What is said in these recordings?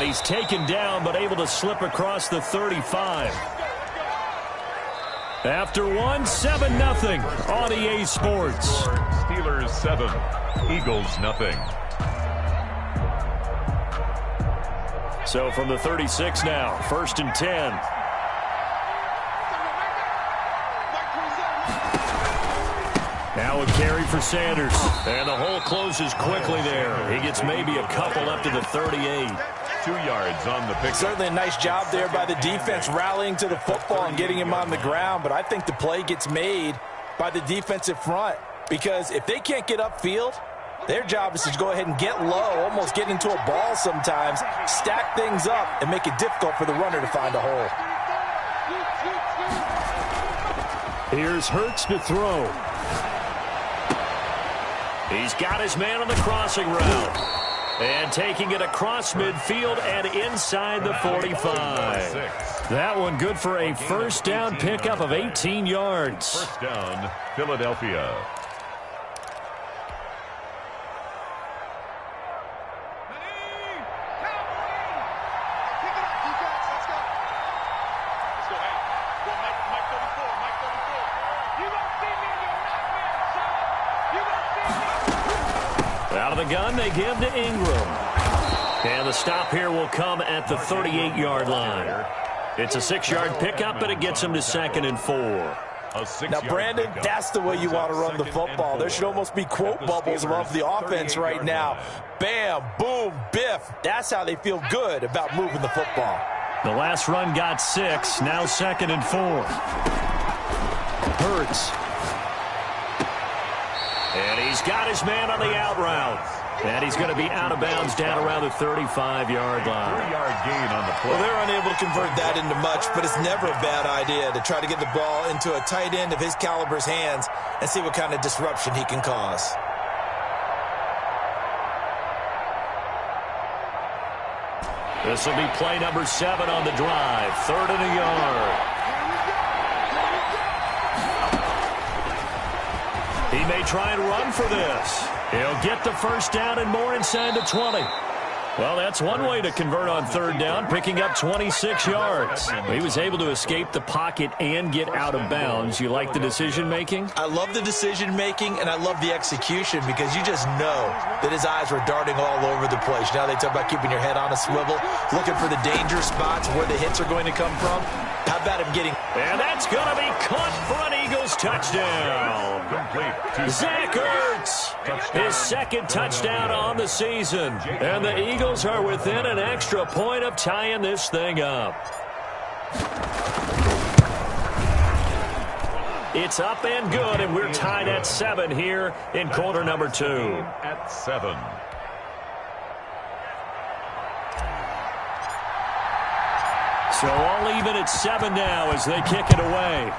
he's taken down but able to slip across the 35. After one, 7-0 on EA Sports. Steelers 7, Eagles 0. So from the 36 now, 1st and 10. Now a carry for Sanders. And the hole closes quickly there. He gets maybe a couple up to the 38. 2 yards on the pick. Certainly a nice job there by the defense rallying to the football and getting him on the ground. But I think the play gets made by the defensive front. Because if they can't get upfield, their job is to go ahead and get low, almost get into a ball sometimes, stack things up, and make it difficult for the runner to find a hole. Here's Hurts to throw. He's got his man on the crossing route. And taking it across midfield and inside the 45. That one good for a first down pickup of 18 yards. First down, Philadelphia. Out of the gun, they give to Ingram. And the stop here will come at the 38-yard line. It's a 6-yard pickup, but it gets him to 2nd and 4. Now, Brandon, that's the way you want to run the football. There should almost be quote bubbles above the offense right now. Bam, boom, biff. That's how they feel good about moving the football. The last run got 6, now 2nd and 4. Hurts. And he's got his man on the out route. And he's going to be out of bounds down around the 35-yard line. 3-yard gain on the play. Well, they're unable to convert that into much, but it's never a bad idea to try to get the ball into a tight end of his caliber's hands and see what kind of disruption he can cause. This will be play number 7 on the drive. 3rd and a yard. He may try and run for this. He'll get the first down and more inside the 20. Well, that's one way to convert on 3rd down, picking up 26 yards. He was able to escape the pocket and get out of bounds. You like the decision-making? I love the decision-making, and I love the execution because you just know that his eyes were darting all over the place. Now they talk about keeping your head on a swivel, looking for the danger spots where the hits are going to come from. How about him getting... And that's going to be caught for an Eagles touchdown. Zach Ertz, his 2nd touchdown on the season. And the Eagles are within an extra point of tying this thing up. It's up and good, and we're tied at 7 here in quarter number 2. At 7. So all even at 7 now as they kick it away.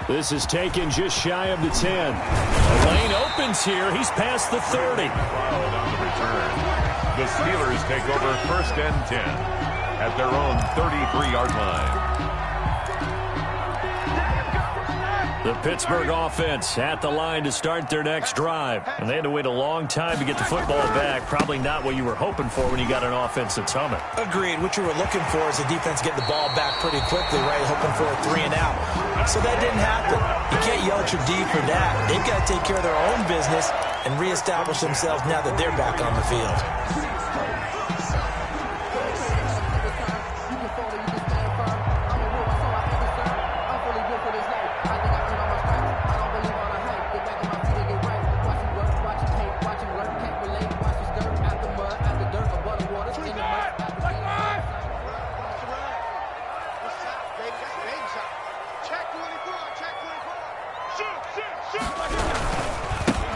This is taken just shy of the 10. The lane opens here. He's past the 30. Fouled on the return. The Steelers take over 1st and 10 at their own 33-yard line. The Pittsburgh offense at the line to start their next drive. And they had to wait a long time to get the football back. Probably not what you were hoping for when you got an offense that's humming. Agreed. What you were looking for is the defense getting the ball back pretty quickly, right? Hoping for a 3 and out. So that didn't happen. You can't yell at your D for that. They've got to take care of their own business and reestablish themselves now that they're back on the field.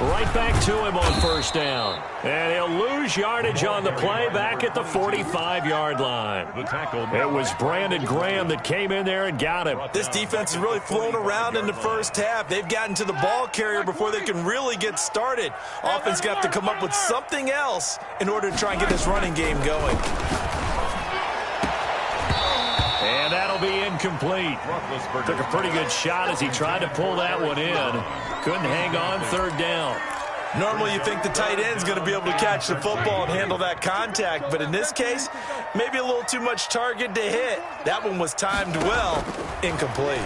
Right back to him on 1st down. And he'll lose yardage on the play back at the 45-yard line. The tackle. It was Brandon Graham that came in there and got him. This defense has really flown around in the first half. They've gotten to the ball carrier before they can really get started. Offense got to come up with something else in order to try and get this running game going. And that'll be incomplete. Took a pretty good shot as he tried to pull that one in. Couldn't hang on 3rd down. Normally you think the tight end's going to be able to catch the football and handle that contact, but in this case, maybe a little too much target to hit. That one was timed well, incomplete.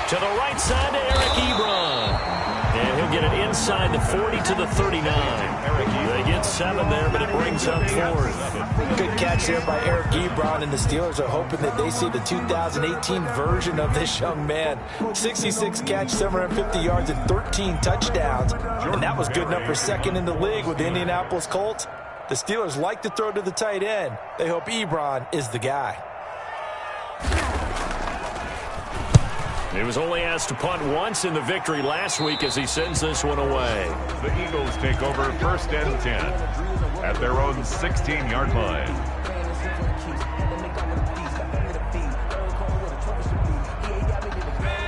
To the right side to Eric Ebron. And he'll get it inside the 40 to the 39. They get 7 there, but it brings up 4th. Good catch there by Eric Ebron, and the Steelers are hoping that they see the 2018 version of this young man. 66 catch, 750 yards, and 13 touchdowns. And that was good enough for second in the league with the Indianapolis Colts. The Steelers like to throw to the tight end. They hope Ebron is the guy. He was only asked to punt once in the victory last week as he sends this one away. The Eagles take over 1st and 10 at their own 16-yard line.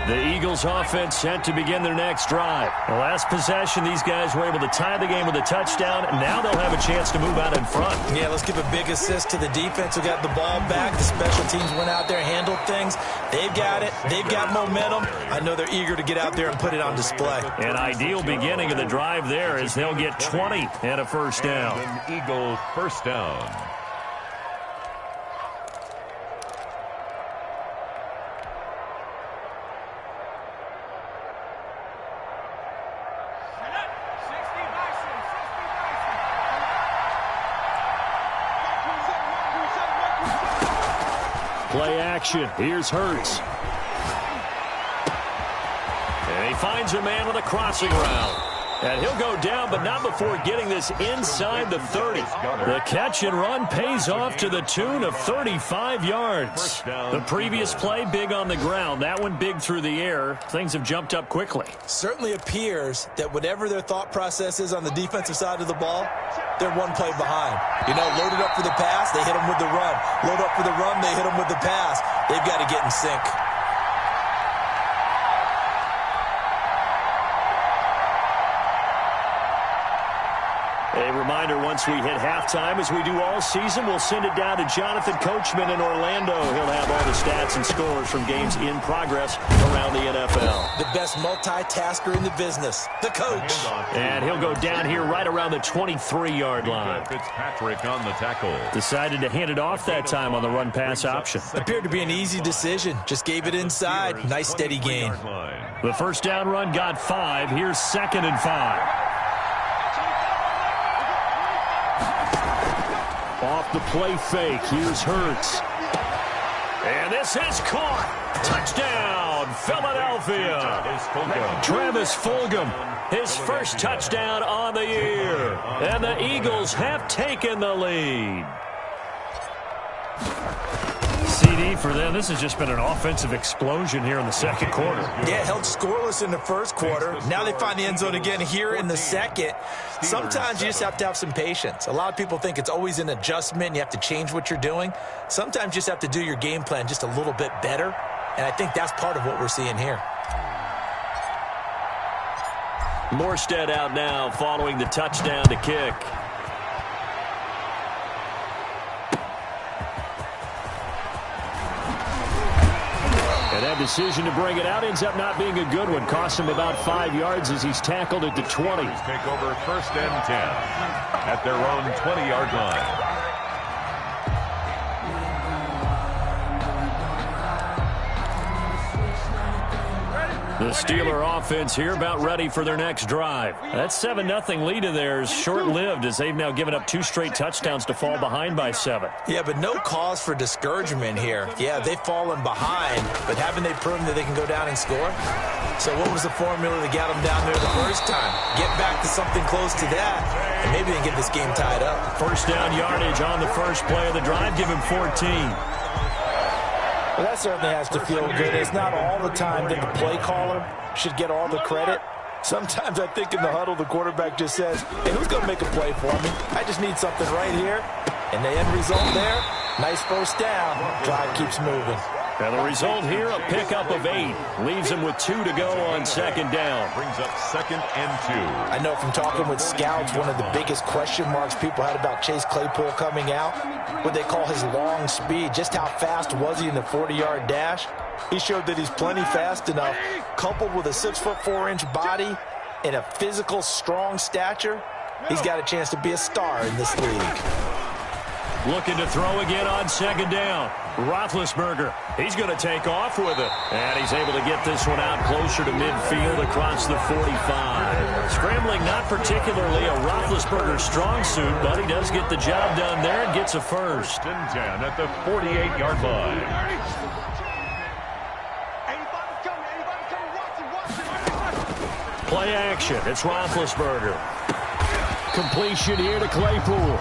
The Eagles offense set to begin their next drive. The last possession, these guys were able to tie the game with a touchdown, and now they'll have a chance to move out in front. Yeah, let's give a big assist to the defense who got the ball back. The special teams went out there, handled things. They've got it. They've got momentum. I know they're eager to get out there and put it on display. An ideal beginning of the drive there as they'll get 20 and a first down. An Eagle first down. Play action. Here's Hurts. And he finds a man with a crossing route. And he'll go down, but not before getting this inside the 30. The catch and run pays off to the tune of 35 yards. The previous play, big on the ground. That one big through the air. Things have jumped up quickly. Certainly appears that whatever their thought process is on the defensive side of the ball, they're one play behind. You know, loaded up for the pass, they hit them with the run. Load up for the run, they hit them with the pass. They've got to get in sync. A reminder, once we hit halftime, as we do all season, we'll send it down to Jonathan Coachman in Orlando. He'll have all the stats and scores from games in progress around the NFL. The best multitasker in the business, the coach. And he'll go down here right around the 23-yard line. Fitzpatrick on the tackle. Decided to hand it off that time on the run-pass option. Appeared to be an easy decision. Just gave it inside. Nice steady gain. The first down run got 5. Here's 2nd and 5. Off the play fake, here's Hurts. And this is caught. Touchdown, Philadelphia. Travis Fulgham, his first touchdown on the year. And the Eagles have taken the lead. CD for them. This has just been an offensive explosion here in the second quarter. Yeah, held scoreless in the first quarter. Now they find the end zone again here in the second. Sometimes you just have to have some patience. A lot of people think it's always an adjustment. You have to change what you're doing. Sometimes you just have to do your game plan just a little bit better. And I think that's part of what we're seeing here. Morstead out now following the touchdown to kick. And that decision to bring it out ends up not being a good one. Cost him about 5 yards as he's tackled at the 20. Take over 1st and 10 at their own 20-yard line. The Steeler offense here about ready for their next drive. That 7-0 lead of theirs short-lived as they've now given up 2 straight touchdowns to fall behind by 7. Yeah, but no cause for discouragement here. Yeah, they've fallen behind, but haven't they proven that they can go down and score? So what was the formula that got them down there the first time? Get back to something close to that, and maybe they can get this game tied up. First down yardage on the first play of the drive. Give him 14. Well, that certainly has to feel good. It's not all the time that the play caller should get all the credit. Sometimes I think in the huddle, the quarterback just says, hey, who's going to make a play for me? I just need something right here. And the end result there, nice first down. Drive keeps moving. And the result here, a pickup of 8. Leaves him with 2 to go on 2nd down. Brings up 2nd and 2. I know from talking with scouts, one of the biggest question marks people had about Chase Claypool coming out, what they call his long speed. Just how fast was he in the 40-yard dash? He showed that he's plenty fast enough, coupled with a 6'4" body. in a physical, strong stature, he's got a chance to be a star in this league. Looking to throw again on second down. Roethlisberger, he's going to take off with it. And he's able to get this one out closer to midfield across the 45. Scrambling not particularly a Roethlisberger strong suit, but he does get the job done there and gets a first. 10 at the 48-yard line. Play action. It's Roethlisberger. Completion here to Claypool.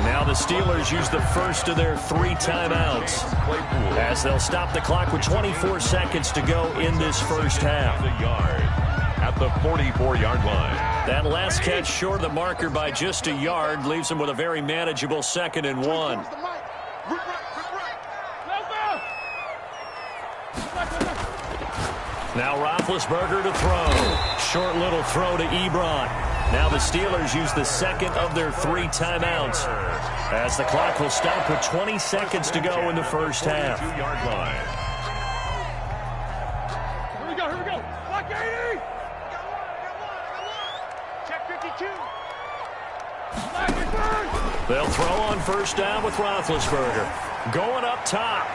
Now the Steelers use the first of their 3 timeouts as they'll stop the clock with 24 seconds to go in this first half. At the 44-yard line. That last catch short of the marker by just a yard leaves them with a very manageable 2nd and 1. Now Roethlisberger to throw. Short little throw to Ebron. Now the Steelers use the second of their 3 timeouts as the clock will stop with 20 seconds to go in the first half. 42-yard line. Here we go. Clock 80. Check 52. They'll throw on first down with Roethlisberger. Going up top.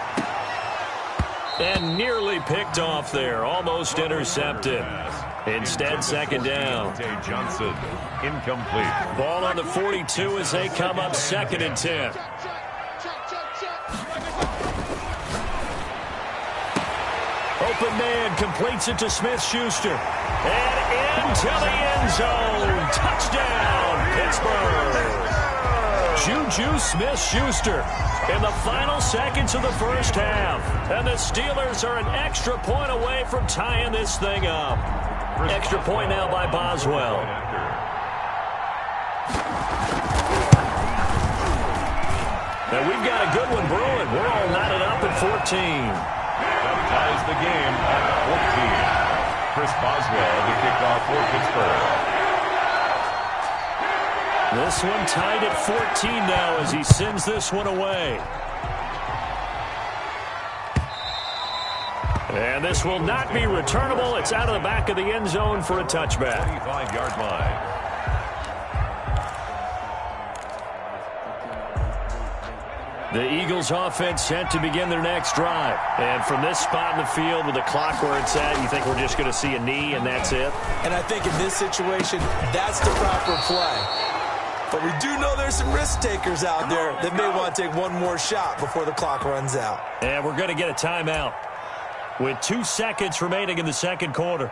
And nearly picked off there. Almost intercepted. Instead, second down. Johnson, incomplete. Ball on the 42 as they come up 2nd and 10. Open man completes it to Smith-Schuster. And into the end zone. Touchdown, Pittsburgh. Juju Smith-Schuster in the final seconds of the first half. And the Steelers are an extra point away from tying this thing up. Extra point now by Boswell. And we've got a good one brewing. We're all knotted up at 14. That ties the game at 14. Chris Boswell to kick off for Pittsburgh. This one tied at 14 now as he sends this one away. And this will not be returnable. It's out of the back of the end zone for a touchback. 25-yard line. The Eagles offense set to begin their next drive. And from this spot in the field with the clock where it's at, you think we're just going to see a knee and that's it? And I think in this situation, that's the proper play. But we do know there's some risk takers out there that may want to take one more shot before the clock runs out. And we're going to get a timeout with 2 seconds remaining in the second quarter.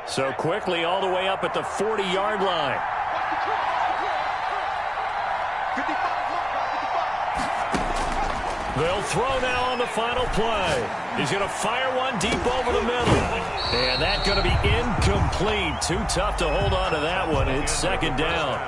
So quickly all the way up at the 40-yard line. They'll throw now on the final play. He's going to fire one deep over the middle. And that's going to be incomplete. Too tough to hold on to that one. It's second down.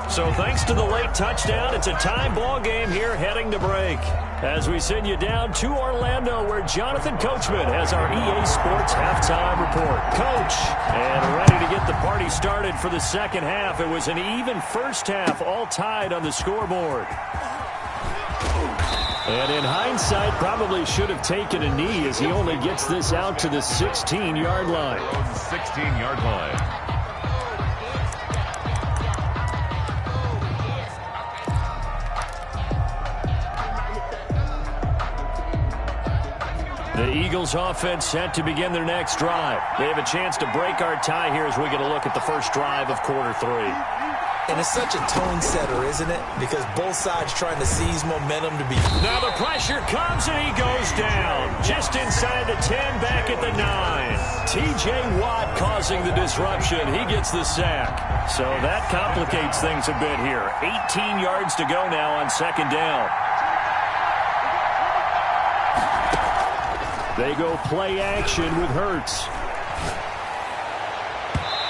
So thanks to the late touchdown, it's a time ball game here heading to break. As we send you down to Orlando where Jonathan Coachman has our EA Sports halftime report. Coach, and ready to get the party started for the second half. It was an even first half, all tied on the scoreboard. And in hindsight, probably should have taken a knee as he only gets this out to the 16-yard line. 16-yard line. The Eagles offense set to begin their next drive. They have a chance to break our tie here as we get a look at the first drive of quarter 3. And it's such a tone setter, isn't it? Because both sides trying to seize momentum to be... Now the pressure comes and he goes down. Just inside the 10, back at the 9. T.J. Watt causing the disruption. He gets the sack. So that complicates things a bit here. 18 yards to go now on second down. They go play action with Hurts.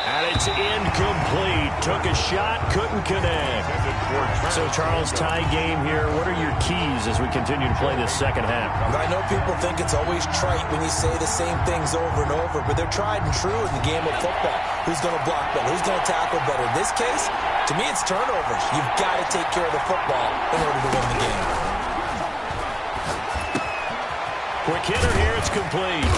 And it's incomplete. Took a shot, couldn't connect. So, Charles, tie game here. What are your keys as we continue to play this second half? I know people think it's always trite when you say the same things over and over, but they're tried and true in the game of football. Who's going to block better? Who's going to tackle better? In this case, to me, it's turnovers. You've got to take care of the football in order to win the game. Quick hitter here. It's complete.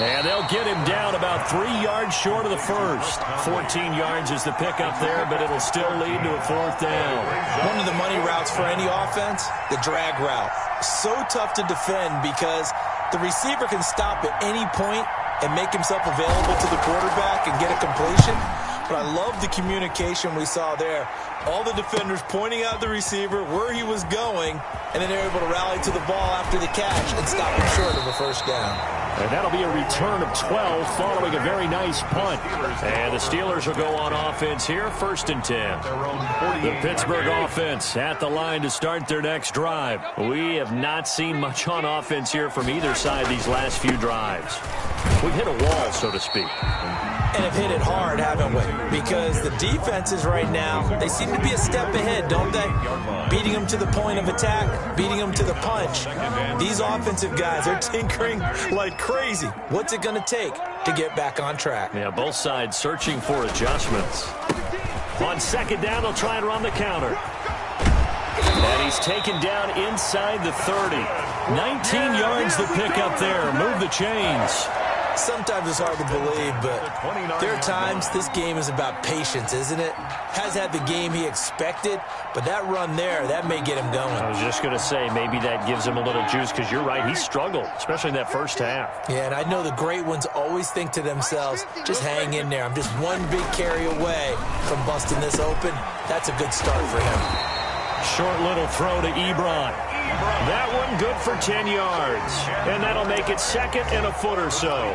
And they'll get him down about 3 yards short of the first. 14 yards is the pickup there, but it'll still lead to a fourth down. One of the money routes for any offense, the drag route. So tough to defend because the receiver can stop at any point and make himself available to the quarterback and get a completion. But I love the communication we saw there. All the defenders pointing out the receiver, where he was going, and then they're able to rally to the ball after the catch and stop him short of a first down. And that'll be a return of 12 following a very nice punt. And the Steelers will go on offense here, 1st and 10. The Pittsburgh offense at the line to start their next drive. We have not seen much on offense here from either side these last few drives. We've hit a wall, so to speak. And have hit it hard, haven't we? Because the defenses right now, they seem to be a step ahead, don't they? Beating them to the point of attack, beating them to the punch. These offensive guys are tinkering like crazy. What's it going to take to get back on track? Yeah, both sides searching for adjustments. On second down, they'll try and run the counter. And he's taken down inside the 30. 19 yards the pickup there. Move the chains. Sometimes it's hard to believe, but there are times this game is about patience, isn't it? Has had the game he expected, but that run there, that may get him going. I was just going to say, maybe that gives him a little juice, because you're right, he struggled, especially in that first half. Yeah, and I know the great ones always think to themselves, just hang in there. I'm just one big carry away from busting this open. That's a good start for him. Short little throw to Ebron. That one good for 10 yards. And that'll make it 2nd and a foot or so.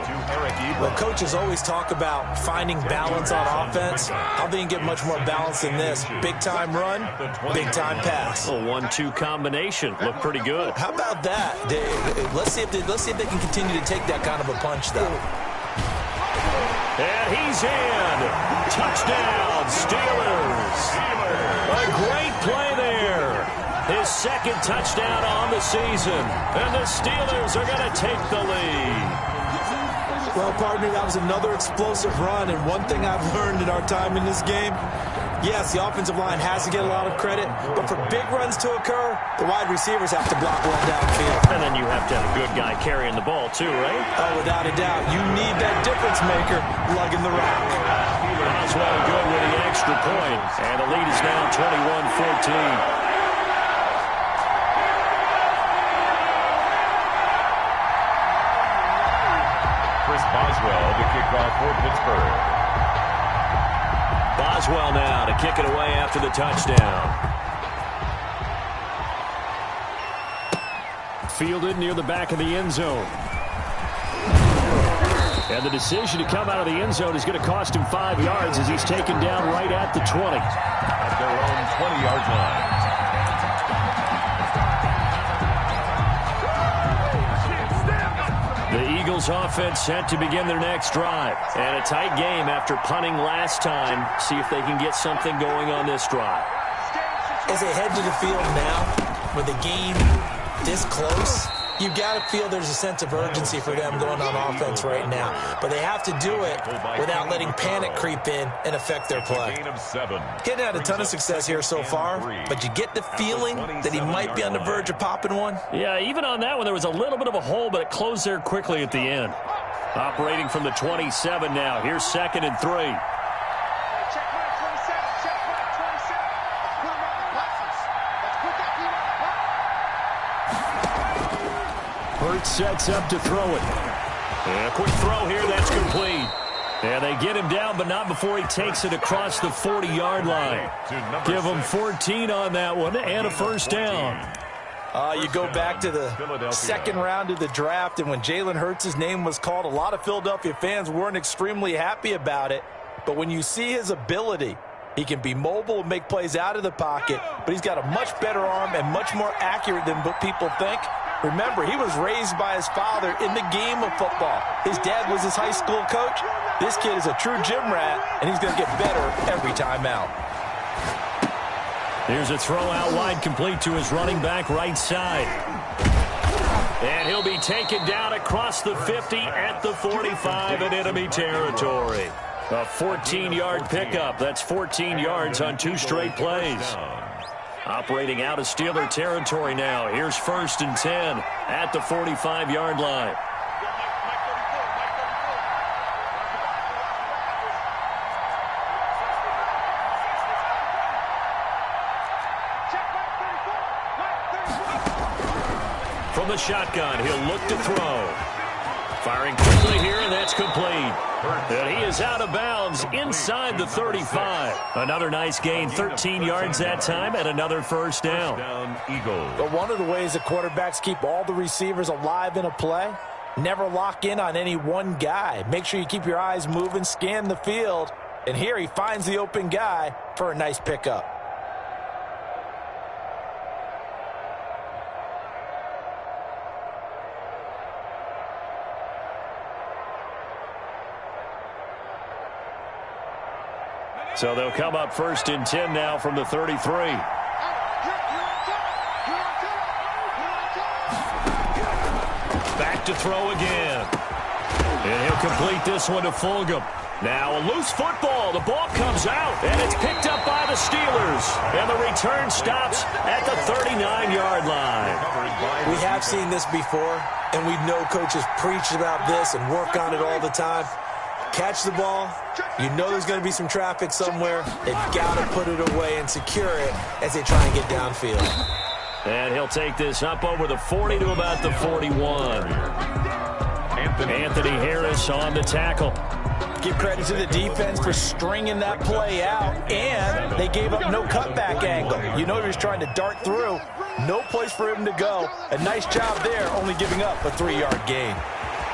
Well, coaches always talk about finding balance on offense. I don't think you get much more balance than this. Big-time run, big-time pass. A 1-2 combination. Looked pretty good. How about that? Let's see if they can continue to take that kind of a punch, though. And he's in. Touchdown, Steelers. A great play there. His 2nd touchdown on the season. And the Steelers are going to take the lead. Well, partner, that was another explosive run. And one thing I've learned in our time in this game, yes, the offensive line has to get a lot of credit. But for big runs to occur, the wide receivers have to block one downfield. And then you have to have a good guy carrying the ball, too, right? Oh, without a doubt. You need that difference maker lugging the rock. Boswell good with the extra point. And the lead is now 21-14. Boswell to kick off for Pittsburgh. Boswell now to kick it away after the touchdown. Fielded near the back of the end zone. And the decision to come out of the end zone is going to cost him 5 yards as he's taken down right at the 20. At their own 20-yard line. The Eagles offense set to begin their next drive. And a tight game after punting last time. See if they can get something going on this drive. As they head to the field now, with the game this close, you've got to feel there's a sense of urgency for them going on offense right now. But they have to do it without letting panic creep in and affect their play. Getting had a ton of success here so far, but you get the feeling that he might be on the verge of popping one. Yeah, even on that one, there was a little bit of a hole, but it closed there quickly at the end. Operating from the 27 now. Here's 2nd and 3. Hurts sets up to throw it. And a quick throw here, that's complete. And they get him down, but not before he takes it across the 40-yard line. Give him 14 on that one and a first down. You go back to the second round of the draft, and when Jalen Hurts' name was called, a lot of Philadelphia fans weren't extremely happy about it. But when you see his ability, he can be mobile and make plays out of the pocket, but he's got a much better arm and much more accurate than what people think. Remember, he was raised by his father in the game of football. His dad was his high school coach. This kid is a true gym rat, and he's going to get better every time out. Here's a throw out wide, complete to his running back right side. And he'll be taken down across the 50 at the 45 in enemy territory. A 14-yard pickup. That's 14 yards on 2 straight plays. Operating out of Steeler territory now. Here's 1st and 10 at the 45-yard line. From the shotgun, he'll look to throw. Firing quickly here, and that's complete. And he is out of bounds inside the 35. Another nice gain, 13 yards that time, and another first down. But one of the ways that quarterbacks keep all the receivers alive in a play, never lock in on any one guy. Make sure you keep your eyes moving, scan the field. And here he finds the open guy for a nice pickup. So they'll come up 1st and 10 now from the 33. Back to throw again. And he'll complete this one to Fulgham. Now a loose football. The ball comes out, and it's picked up by the Steelers. And the return stops at the 39-yard line. We have seen this before, and we know coaches preach about this and work on it all the time. Catch the ball. You know there's going to be some traffic somewhere. They've got to put it away and secure it as they try and get downfield. And he'll take this up over the 40 to about the 41. Anthony Harris on the tackle. Give credit to the defense for stringing that play out, and they gave up no cutback angle. You know he was trying to dart through. No place for him to go. A nice job there, only giving up a 3-yard gain.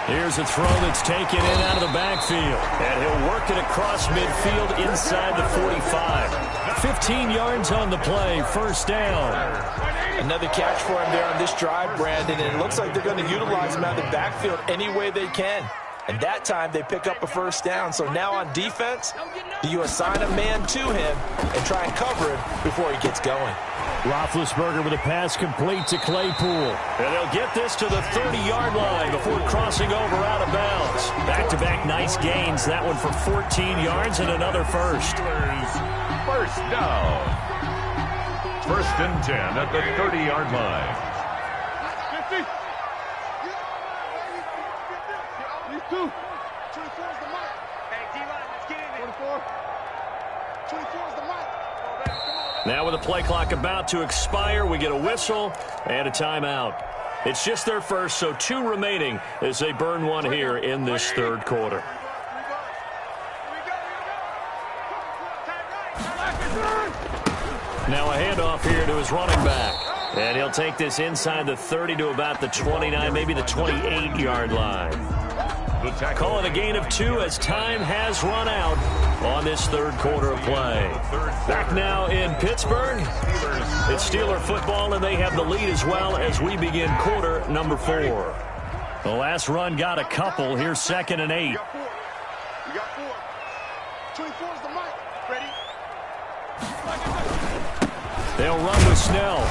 Here's a throw that's taken in out of the backfield. And he'll work it across midfield inside the 45. 15 yards on the play, first down. Another catch for him there on this drive, Brandon, and it looks like they're going to utilize him out of the backfield any way they can. And that time they pick up a first down. So now on defense, you assign a man to him and try and cover him before he gets going. Roethlisberger with a pass complete to Claypool. And they'll get this to the 30-yard line before crossing over out of bounds. Back-to-back nice gains. That one for 14 yards and another first. First down. 1st and 10 at the 30-yard line. 50. These two. 24 is the mic. Hey, D-line, let's get in there. 24. 24 is the mic. Now with the play clock about to expire, we get a whistle and a timeout. It's just their first, so 2 remaining as they burn one here in this 3rd quarter. Now a handoff here to his running back. And he'll take this inside the 30 to about the 29, maybe the 28-yard line. Calling a gain of 2 as time has run out on this 3rd quarter of play. Back now in Pittsburgh. It's Steeler football, and they have the lead as well as we begin quarter number 4. The last run got a couple. Here's 2nd and 8. We got 4. 24 is the mic. Ready? They'll run with Snell.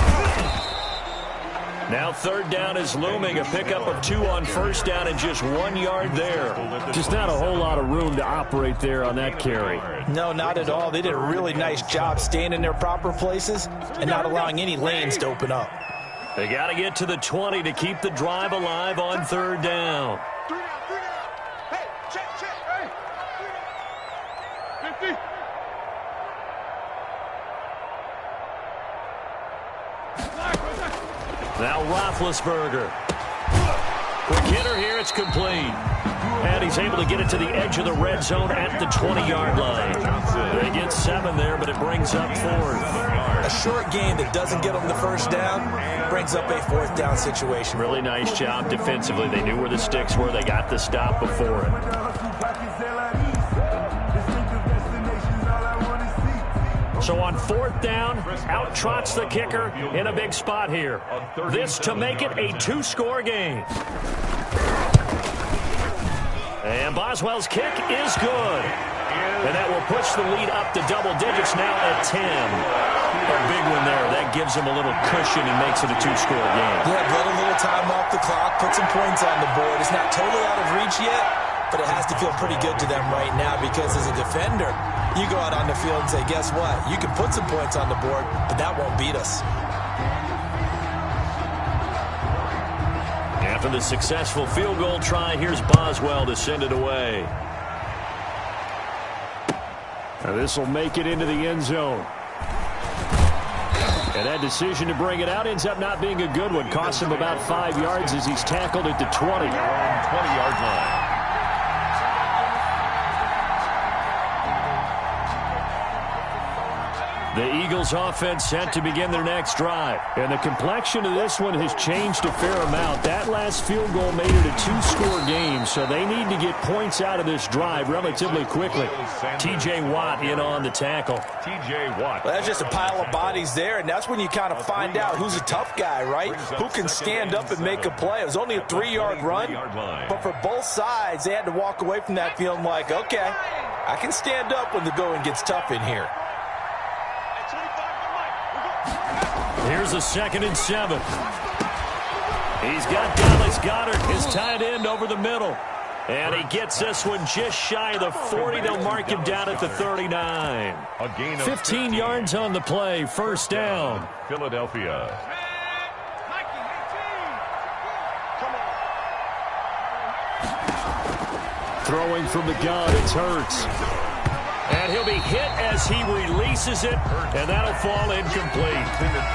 Now 3rd down is looming. A pickup of 2 on 1st down and just 1 yard there. Just not a whole lot of room to operate there on that carry. No, not at all. They did a really nice job staying in their proper places and not allowing any lanes to open up. They got to get to the 20 to keep the drive alive on 3rd down. 3 down. Hey, check. Hey. 50. Now Roethlisberger. Quick hitter here, it's complete. And he's able to get it to the edge of the red zone at the 20-yard line. They get 7 there, but it brings up 4th. A short game that doesn't get them the first down brings up a 4th down situation. Really nice job defensively. They knew where the sticks were. They got the stop before it. So on 4th down, out trots the kicker in a big spot here. This to make it a 2-score game. And Boswell's kick is good. And that will push the lead up to double digits now at 10. A big one that gives them a little cushion and makes it a two-score game. Yeah, let a little time off the clock, put some points on the board. It's not totally out of reach yet, but it has to feel pretty good to them right now because as a defender, you go out on the field and say, guess what? You can put some points on the board, but that won't beat us. After the successful field goal try, here's Boswell to send it away. Now this will make it into the end zone. And that decision to bring it out ends up not being a good one. Costs him about 5 yards as he's tackled at the 20. 20-yard line. The Eagles offense set to begin their next drive. And the complexion of this one has changed a fair amount. That last field goal made it a two-score game, so they need to get points out of this drive relatively quickly. T.J. Watt in on the tackle. T.J. Watt. Well, that's just a pile of bodies there, and that's when you kind of find out who's a tough guy, right? Who can stand up and make a play. It was only a 3-yard run, but for both sides, they had to walk away from that feeling like, okay, I can stand up when the going gets tough in here. Here's a 2nd and 7. He's got Dallas Goedert, his tight end, over the middle. And he gets this one just shy of the 40. They'll mark him down at the 39. 15 yards on the play, first down. Philadelphia. Throwing from the gun, it's Hurts. And he'll be hit as he releases it, and that'll fall incomplete.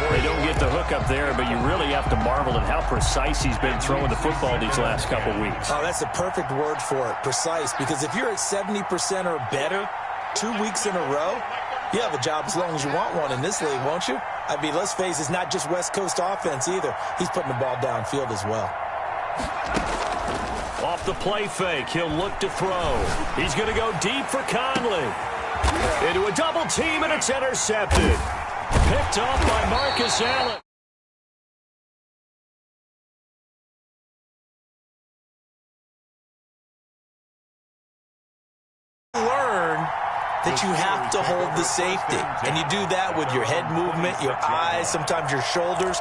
They don't get the hook up there, but you really have to marvel at how precise he's been throwing the football these last couple weeks. Oh, that's the perfect word for it, precise, because if you're at 70% or better 2 weeks in a row, you have a job as long as you want one in this league, won't you? I mean, let's face it, it's not just West Coast offense either. He's putting the ball downfield as well. Off the play fake, he'll look to throw. He's going to go deep for Conley. Into a double team, and it's intercepted. Picked off by Marcus Allen. Learn that you have to hold the safety, and you do that with your head movement, your eyes, sometimes your shoulders.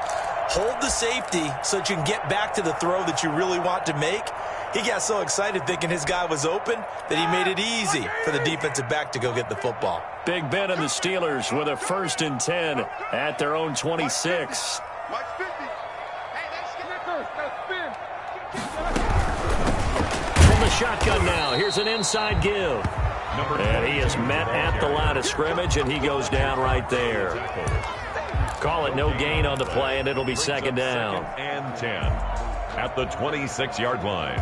Hold the safety so that you can get back to the throw that you really want to make. He got so excited thinking his guy was open that he made it easy for the defensive back to go get the football. Big Ben and the Steelers with a 1st and 10 at their own 26. From the shotgun now, here's an inside give. And he is met at the line of scrimmage, and he goes down right there. Call it no gain on the play, and it'll be 2nd down. 2nd and 10 at the 26-yard line.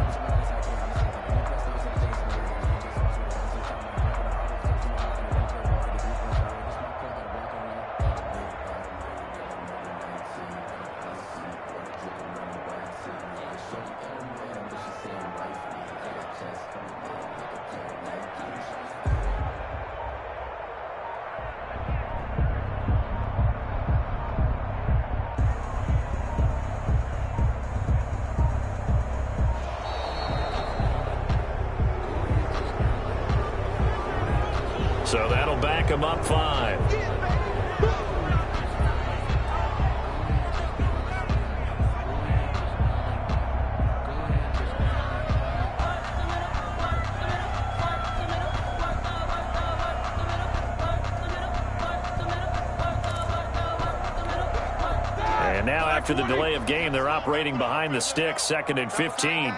So that'll back him up 5. And now after the delay of game, they're operating behind the sticks, 2nd and 15.